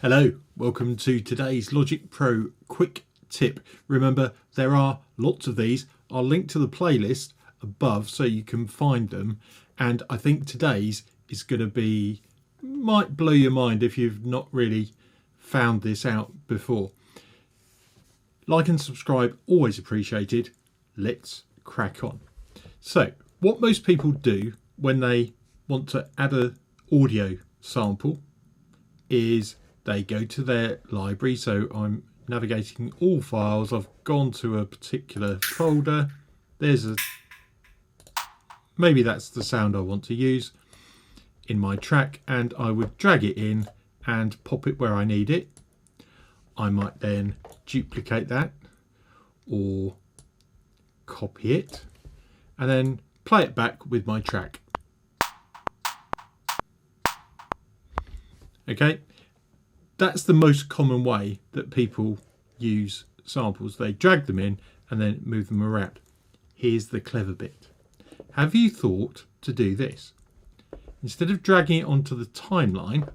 Hello, welcome to today's Logic Pro quick tip. Remember, there are lots of these. I'll link to the playlist above so you can find them. And I think today's is going to be, might blow your mind if you've not really found this out before. Like and subscribe, always appreciated. Let's crack on. So, what most people do when they want to add an audio sample is they go to their library. So I'm navigating all files. I've gone to a particular folder. Maybe that's the sound I want to use in my track, and I would drag it in and pop it where I need it. I might then duplicate that or copy it and then play it back with my track. Okay. That's the most common way that people use samples. They drag them in and then move them around. Here's the clever bit. Have you thought to do this? Instead of dragging it onto the timeline,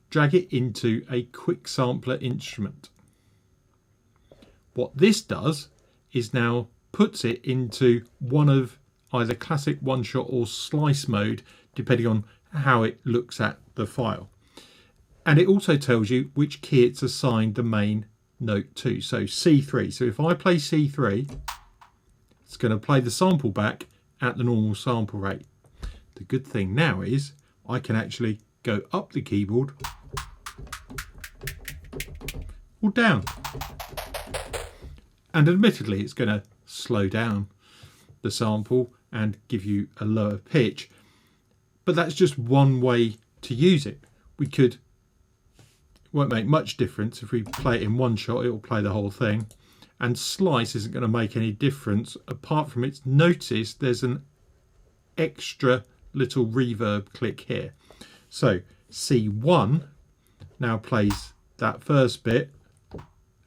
drag it into a quick sampler instrument. What this does is now puts it into one of either classic one-shot or slice mode, depending on how it looks at the file. And it also tells you which key it's assigned the main note to. So C3. So if I play C3, it's going to play the sample back at the normal sample rate. The good thing now is I can actually go up the keyboard or down. And admittedly, it's going to slow down the sample and give you a lower pitch. But that's just one way to use it. Won't make much difference if we play it in one shot. It will play the whole thing, and slice isn't going to make any difference apart from it's notice there's an extra little reverb click here. So C1 now plays that first bit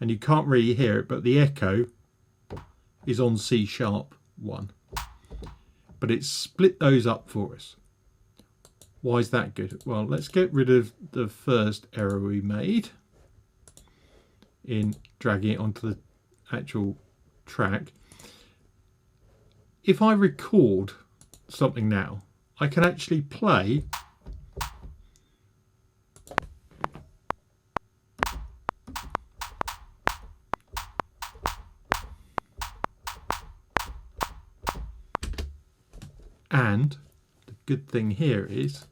and you can't really hear it, but the echo is on C#1, but it's split those up for us. Why is that good? Well, let's get rid of the first error we made in dragging it onto the actual track. If I record something now, I can actually play and the good thing here is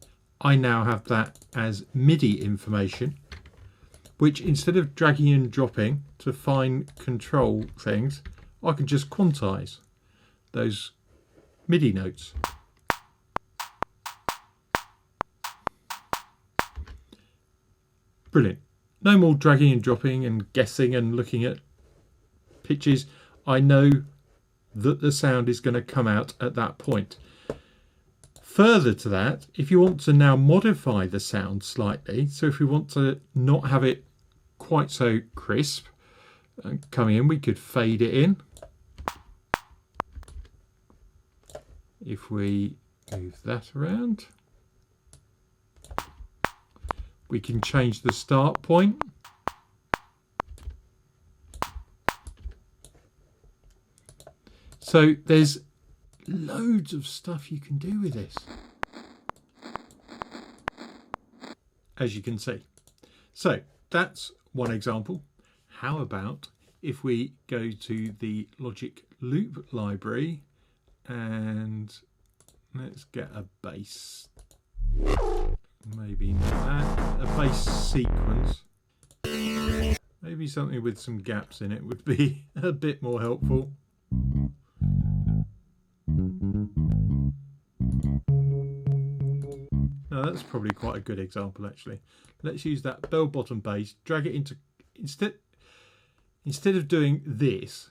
I now have that as MIDI information, which instead of dragging and dropping to fine control things, I can just quantize those MIDI notes. Brilliant. No more dragging and dropping and guessing and looking at pitches. I know that the sound is going to come out at that point. Further to that, if you want to now modify the sound slightly, so if we want to not have it quite so crisp coming in, we could fade it in. If we move that around, we can change the start point. So there's loads of stuff you can do with this, as you can see. So that's one example. How about if we go to the Logic Loop library and let's get a bass, maybe not that, a bass sequence, maybe something with some gaps in it would be a bit more helpful. Now that's probably quite a good example actually. Let's use that bell bottom bass, drag it into, instead of doing this,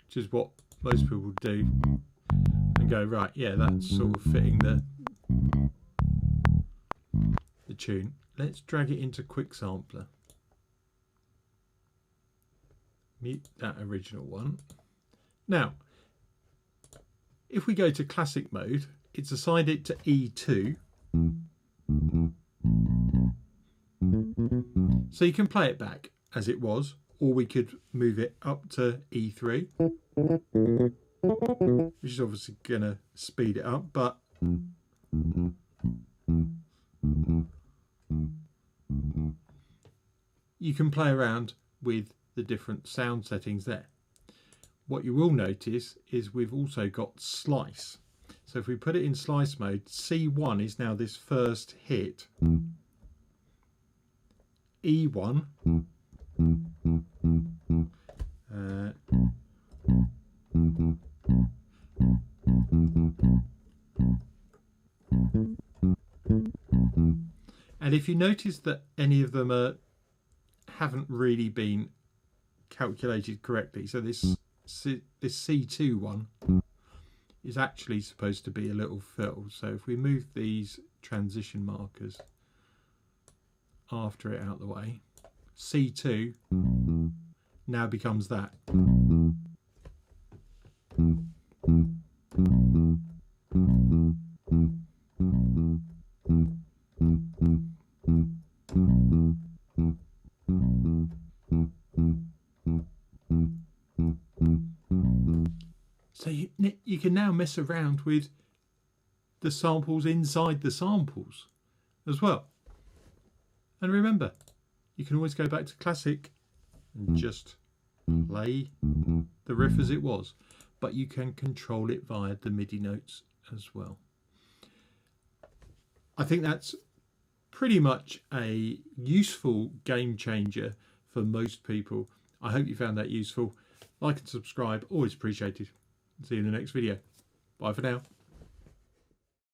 which is what most people do, and go, right, yeah, that's sort of fitting the tune. Let's drag it into Quick Sampler. Mute that original one. Now, if we go to classic mode, it's assigned it to E2. So you can play it back as it was, or we could move it up to E3, which is obviously going to speed it up, but you can play around with the different sound settings there. What you will notice is we've also got slice. So if we put it in slice mode, C1 is now this first hit. E1 and if you notice that any of them haven't really been calculated correctly, so this C2 one is actually supposed to be a little fill. So if we move these transition markers after it out of the way, C2 now becomes that. So you can now mess around with the samples inside the samples as well. And remember, you can always go back to classic and just play the riff as it was, but you can control it via the MIDI notes as well. I think that's pretty much a useful game changer for most people. I hope you found that useful. Like and subscribe, always appreciated. See you in the next video. Bye for now.